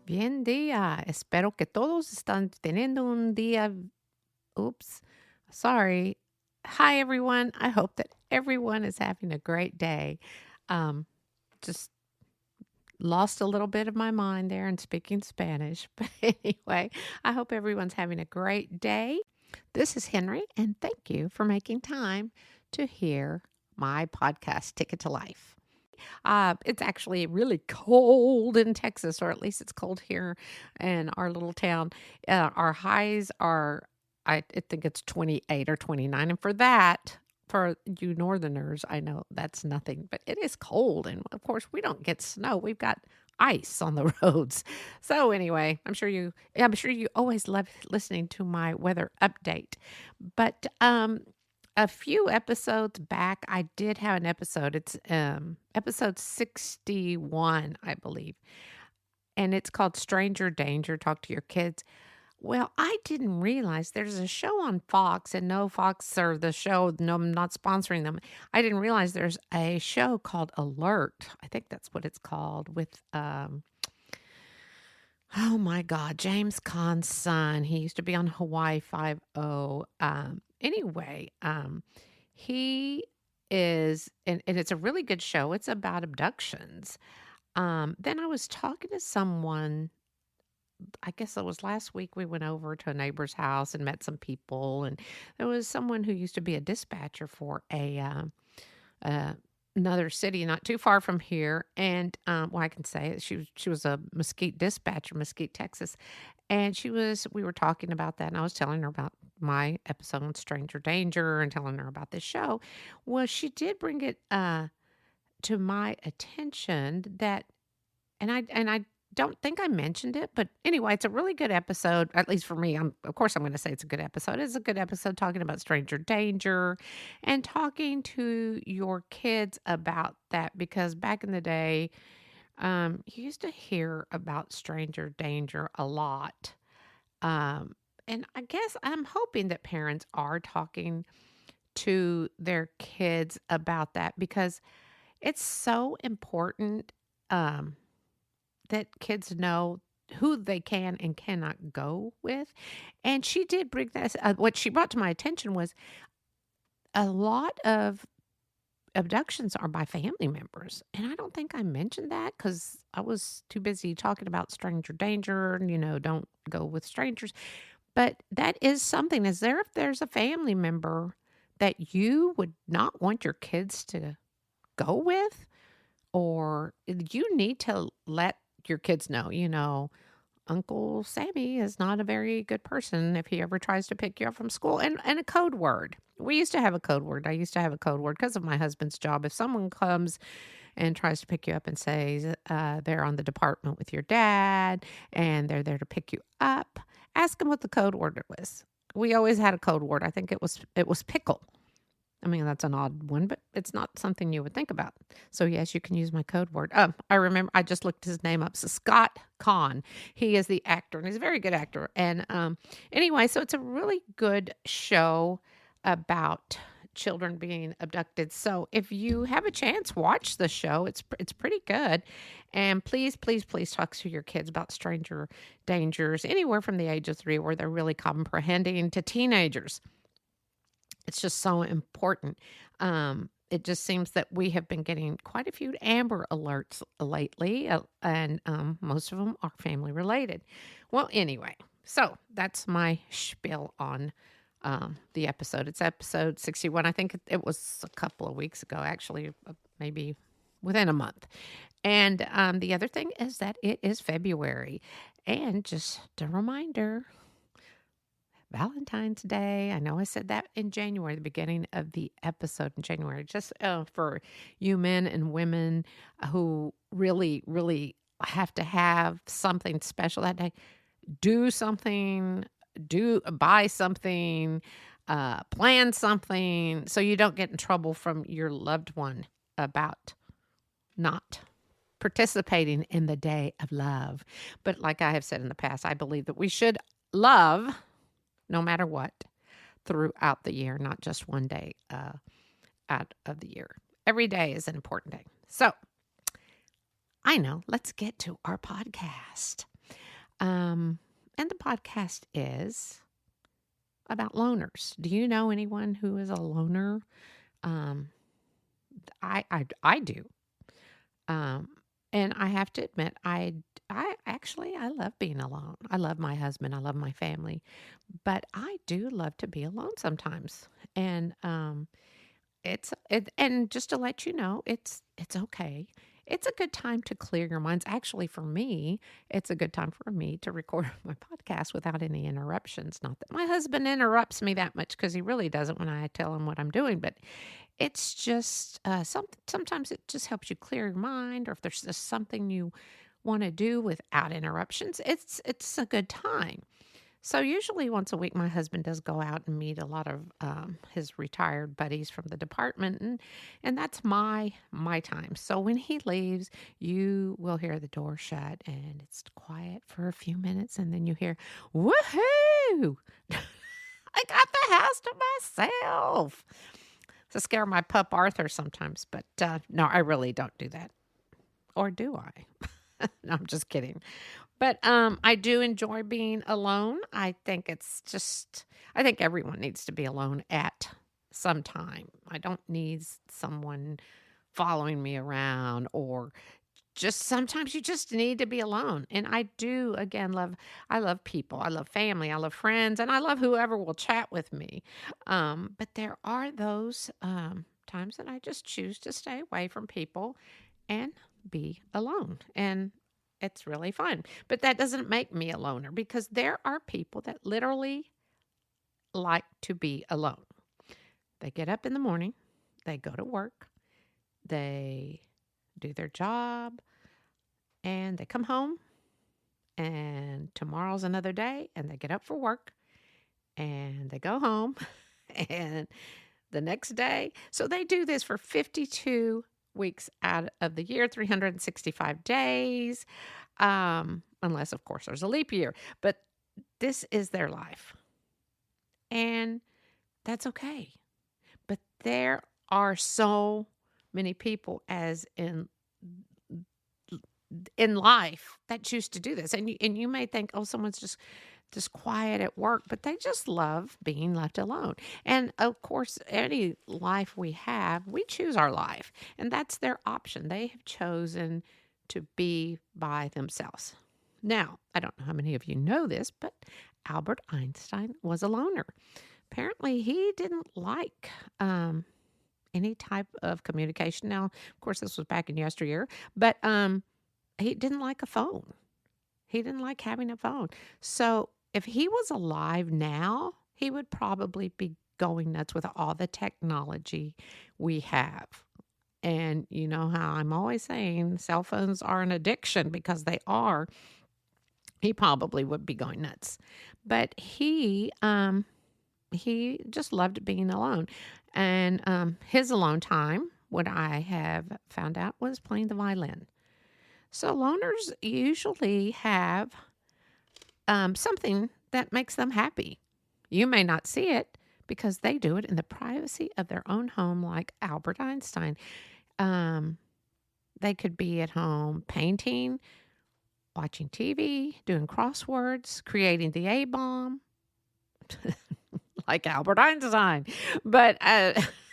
Bien día. Espero que todos están teniendo un día. Oops. Sorry. Hi, everyone. I hope that everyone is having a great day. Um, just lost a little bit of my mind there in speaking Spanish. But anyway, I hope everyone's having a great day. This is Henrie, and thank you for making time to hear my podcast, Ticket to Life. It's actually really cold in Texas, or at least it's cold here in our little town. Our highs are, I think it's 28 or 29. And for you northerners, I know that's nothing, but it is cold. And of course, we don't get snow. We've got ice on the roads. So anyway, I'm sure you always love listening to my weather update. But a few episodes back, I did have an episode. It's episode 61, I believe. And it's called Stranger Danger, Talk to Your Kids. Well, I didn't realize there's a show on Fox, and no, Fox or the show, no, I'm not sponsoring them. I didn't realize there's a show called Alert. I think that's what it's called with, oh my God, James Caan's son. He used to be on Hawaii Five-0. Anyway, he is, and it's a really good show. It's about abductions. Then I was talking to someone, I guess it was last week, we went over to a neighbor's house and met some people. And there was someone who used to be a dispatcher for another city not too far from here. And well, I can say it. She was a Mesquite dispatcher, Mesquite, Texas. And we were talking about that. And I was telling her about my episode on Stranger Danger and telling her about this show. Well, she did bring it to my attention that, and I don't think I mentioned it, but anyway, it's a really good episode, at least for me. Of course, I'm going to say it's a good episode. It's a good episode talking about stranger danger and talking to your kids about that, because back in the day, you used to hear about stranger danger a lot. And I guess I'm hoping that parents are talking to their kids about that, because it's so important that kids know who they can and cannot go with. And she did bring that. What she brought to my attention was a lot of abductions are by family members. And I don't think I mentioned that because I was too busy talking about stranger danger and, don't go with strangers. But that is something. If there's a family member that you would not want your kids to go with, or you need to let your kids know, Uncle Sammy is not a very good person if he ever tries to pick you up from school. And a code word. We used to have a code word. I used to have a code word because of my husband's job. If someone comes and tries to pick you up and says they're on the department with your dad and they're there to pick you up, ask them what the code word was. We always had a code word. I think it was pickle. I mean, that's an odd one, but it's not something you would think about. So, yes, you can use my code word. I remember I just looked his name up. So Scott Caan. He is the actor, and he's a very good actor. And anyway, so it's a really good show about children being abducted. So if you have a chance, watch the show. It's pretty good. And please, please, please talk to your kids about stranger dangers, anywhere from the age of 3 where they're really comprehending to teenagers. It's just so important. It just seems that we have been getting quite a few Amber Alerts lately, and most of them are family related. Well, anyway, so that's my spiel on the episode. It's episode 61. I think it was a couple of weeks ago, actually, maybe within a month. And the other thing is that it is February. And just a reminder, Valentine's Day. I know I said that in January, the beginning of the episode in January, just for you men and women who really, really have to have something special that day. Do something, buy something, plan something so you don't get in trouble from your loved one about not participating in the day of love. But like I have said in the past, I believe that we should love no matter what, throughout the year, not just one day out of the year. Every day is an important day. So, I know, let's get to our podcast. Um, and the podcast is about loners. Do you know anyone who is a loner? Um, I do. Um, and I have to admit, I love being alone. I love my husband. I love my family, but I do love to be alone sometimes. And and just to let you know, it's okay. It's a good time to clear your minds. Actually, for me, it's a good time for me to record my podcast without any interruptions. Not that my husband interrupts me that much because he really doesn't when I tell him what I'm doing, but it's just sometimes it just helps you clear your mind, or if there's just something you want to do without interruptions, it's a good time. So usually once a week, my husband does go out and meet a lot of his retired buddies from the department, and that's my time. So when he leaves, you will hear the door shut, and it's quiet for a few minutes, and then you hear, "Woohoo! I got the house to myself." To scare my pup Arthur sometimes, but no, I really don't do that. Or do I? No, I'm just kidding. But I do enjoy being alone. I think everyone needs to be alone at some time. I don't need someone following me around, or just sometimes you just need to be alone. And I do, again, I love people. I love family. I love friends. And I love whoever will chat with me. But there are those times that I just choose to stay away from people and be alone. And it's really fun. But that doesn't make me a loner, because there are people that literally like to be alone. They get up in the morning, they go to work, they do their job, and they come home, and tomorrow's another day, and they get up for work, and they go home, and the next day. So they do this for 52 weeks out of the year, 365 days, unless, of course, there's a leap year. But this is their life, and that's okay. But there are so many people, as in life, that choose to do this, and you may think, oh, someone's just quiet at work, but they just love being left alone. And of course, any life we have, we choose our life, and that's their option. They have chosen to be by themselves. Now, I don't know how many of you know this, but Albert Einstein was a loner. Apparently, he didn't like any type of communication. Now, of course, this was back in yesteryear, but he didn't like a phone. He didn't like having a phone. So if he was alive now, he would probably be going nuts with all the technology we have. And you know how I'm always saying cell phones are an addiction, because they are. He probably would be going nuts. But he just loved being alone. And his alone time, what I have found out, was playing the violin. So loners usually have something that makes them happy. You may not see it, because they do it in the privacy of their own home, like Albert Einstein. They could be at home painting, watching TV, doing crosswords, creating the A-bomb, like Albert Einstein. But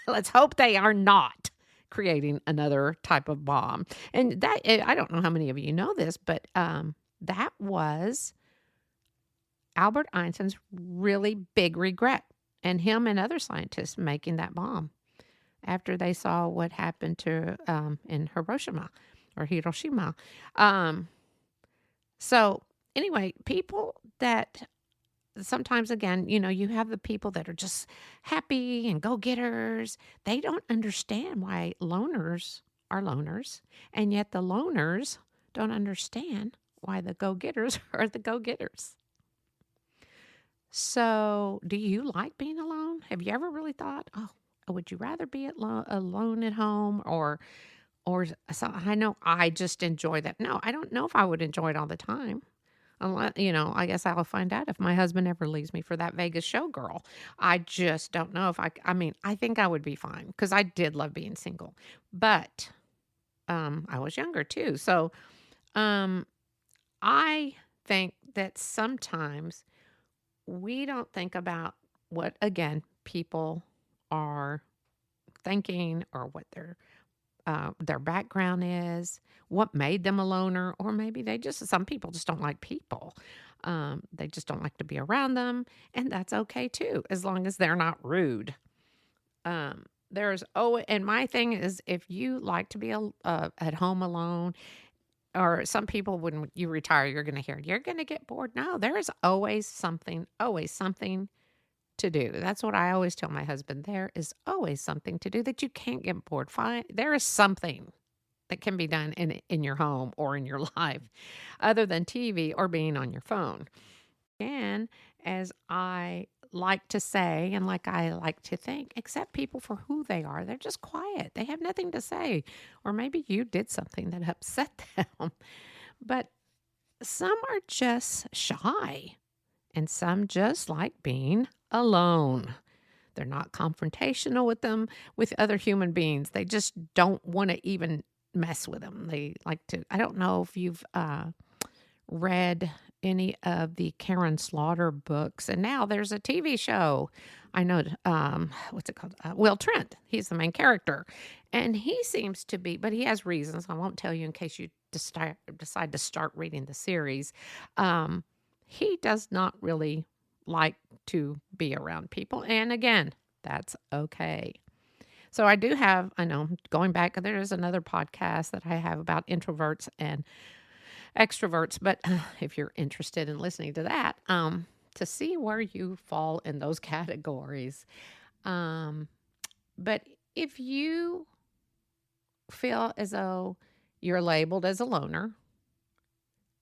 let's hope they are not creating another type of bomb. And that, I don't know how many of you know this, but that was Albert Einstein's really big regret, and him and other scientists making that bomb after they saw what happened to in Hiroshima. So anyway, people that sometimes, again, you have the people that are just happy and go-getters. They don't understand why loners are loners, and yet the loners don't understand why the go-getters are the go-getters. So do you like being alone? Have you ever really thought, oh, would you rather be alone at home, or so? I know I just enjoy that. No, I don't know if I would enjoy it all the time. Unless, I guess I'll find out if my husband ever leaves me for that Vegas showgirl. I just don't know if I mean, I think I would be fine, because I did love being single. But I was younger too. So I think that sometimes we don't think about what, again, people are thinking or what their background is, what made them a loner, or maybe some people just don't like people. They just don't like to be around them, and that's okay too, as long as they're not rude. And my thing is, if you like to be at home alone, or some people, when you retire, you're going to hear, you're going to get bored. No, there is always something to do. That's what I always tell my husband. There is always something to do that you can't get bored. Fine. There is something that can be done in your home or in your life other than TV or being on your phone. And as I like to say, and like I like to think, accept people for who they are. They're just quiet. They have nothing to say. Or maybe you did something that upset them. But some are just shy, and some just like being alone. They're not confrontational with other human beings. They just don't want to even mess with them. They like to, I don't know if you've read any of the Karen Slaughter books, and now there's a TV show. I know, what's it called? Will Trent. He's the main character, and he seems to be, but he has reasons. I won't tell you in case you decide to start reading the series. He does not really like to be around people, and again, that's okay. So I know, going back, there is another podcast that I have about introverts and extroverts, but if you're interested in listening to that, to see where you fall in those categories. But if you feel as though you're labeled as a loner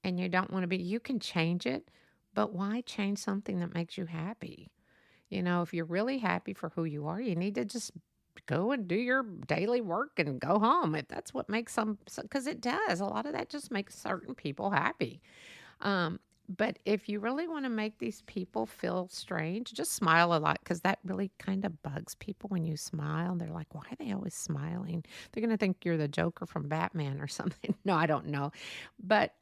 and you don't want to be, you can change it, but why change something that makes you happy? If you're really happy for who you are, you need to just go and do your daily work and go home. If that's what makes because it does. A lot of that just makes certain people happy. But if you really want to make these people feel strange, just smile a lot, because that really kind of bugs people when you smile. They're like, why are they always smiling? They're going to think you're the Joker from Batman or something. No, I don't know. But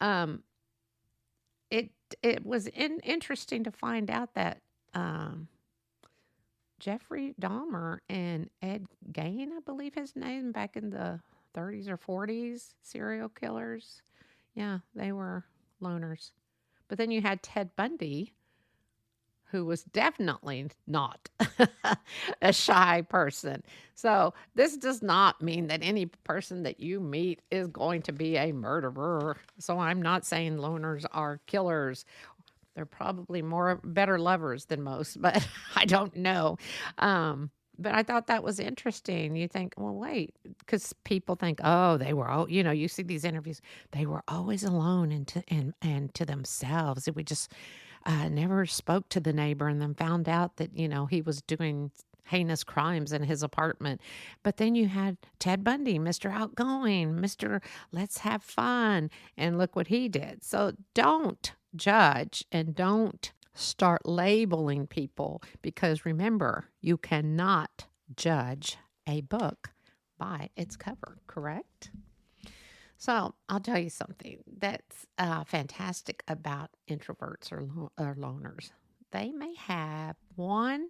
it was interesting to find out that Jeffrey Dahmer and Ed Gein, I believe his name, back in the 30s or 40s, serial killers. Yeah, they were loners. But then you had Ted Bundy, who was definitely not a shy person. So this does not mean that any person that you meet is going to be a murderer. So I'm not saying loners are killers. They're probably better lovers than most, but I don't know. But I thought that was interesting. You think, well, wait, because people think, oh, they were, you see these interviews, they were always alone and to themselves. We just never spoke to the neighbor, and then found out that, he was doing heinous crimes in his apartment. But then you had Ted Bundy, Mr. Outgoing, Mr. Let's have fun, and look what he did. So don't judge and don't start labeling people, because remember, you cannot judge a book by its cover, correct? So I'll tell you something that's fantastic about introverts or loners. They may have one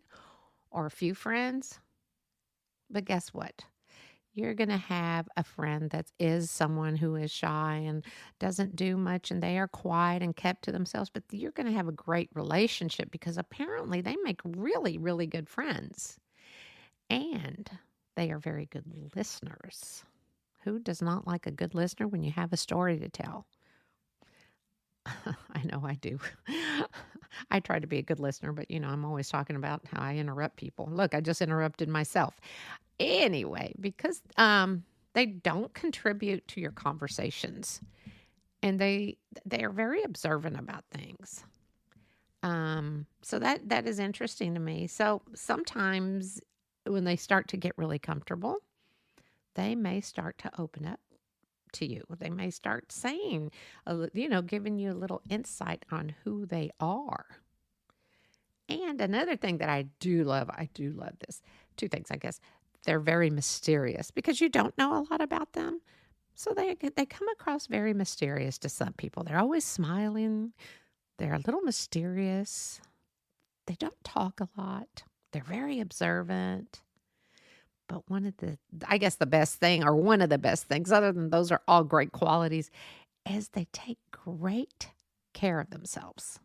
or a few friends, but guess what? You're going to have a friend that is someone who is shy and doesn't do much, and they are quiet and kept to themselves, but you're going to have a great relationship, because apparently they make really, really good friends, and they are very good listeners. Who does not like a good listener when you have a story to tell? I know I do. I try to be a good listener, but I'm always talking about how I interrupt people. Look, I just interrupted myself. Anyway, because they don't contribute to your conversations, and they are very observant about things. So that is interesting to me. So sometimes when they start to get really comfortable, they may start to open up to you. They may start saying, giving you a little insight on who they are. And another thing that I do love this. Two things, I guess. They're very mysterious, because you don't know a lot about them. So they come across very mysterious to some people. They're always smiling. They're a little mysterious. They don't talk a lot. They're very observant. But I guess the best thing, or one of the best things, other than those are all great qualities, is they take great care of themselves,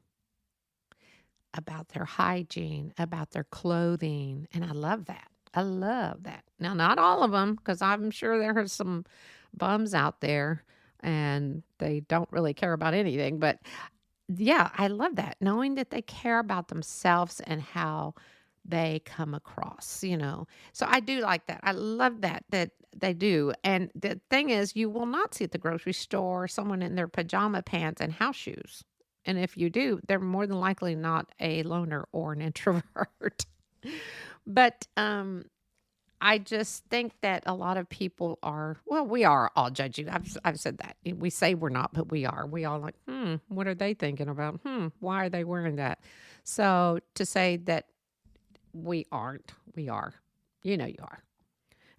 about their hygiene, about their clothing. And I love that. I love that. Now, not all of them, because I'm sure there are some bums out there and they don't really care about anything. But yeah, I love that. Knowing that they care about themselves and how they come across. So I do like that. I love that they do. And the thing is, you will not see at the grocery store someone in their pajama pants and house shoes. And if you do, they're more than likely not a loner or an introvert. But I just think that a lot of people are, well, we are all judging. I've said that. We say we're not, but we are. We all like, what are they thinking about? Why are they wearing that? So to say that we aren't, we are. You are.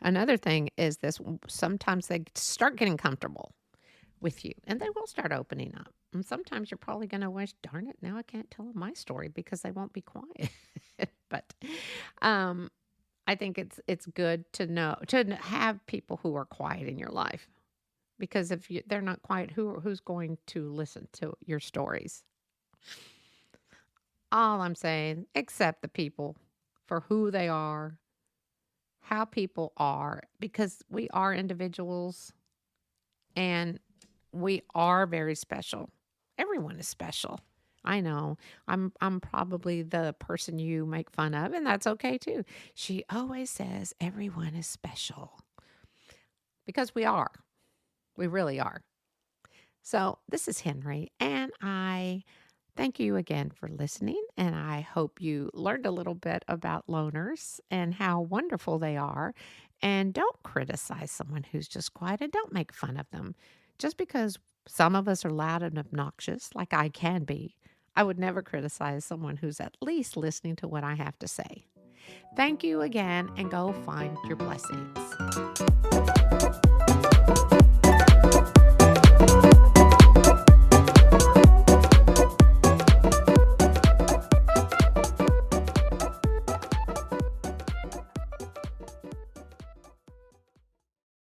Another thing is this: sometimes they start getting comfortable with you and they will start opening up. And sometimes you're probably going to wish, darn it, now I can't tell them my story because they won't be quiet. But I think it's good to have people who are quiet in your life, because if they're not quiet, who's going to listen to your stories? All I'm saying, accept the people for who they are, how people are, because we are individuals and we are very special. Everyone is special. I know. I'm probably the person you make fun of, and that's okay too. She always says everyone is special, because we are. We really are. So this is Henry, and I thank you again for listening, and I hope you learned a little bit about loners and how wonderful they are. And don't criticize someone who's just quiet, and don't make fun of them. Just because some of us are loud and obnoxious, like I can be, I would never criticize someone who's at least listening to what I have to say. Thank you again, and go find your blessings.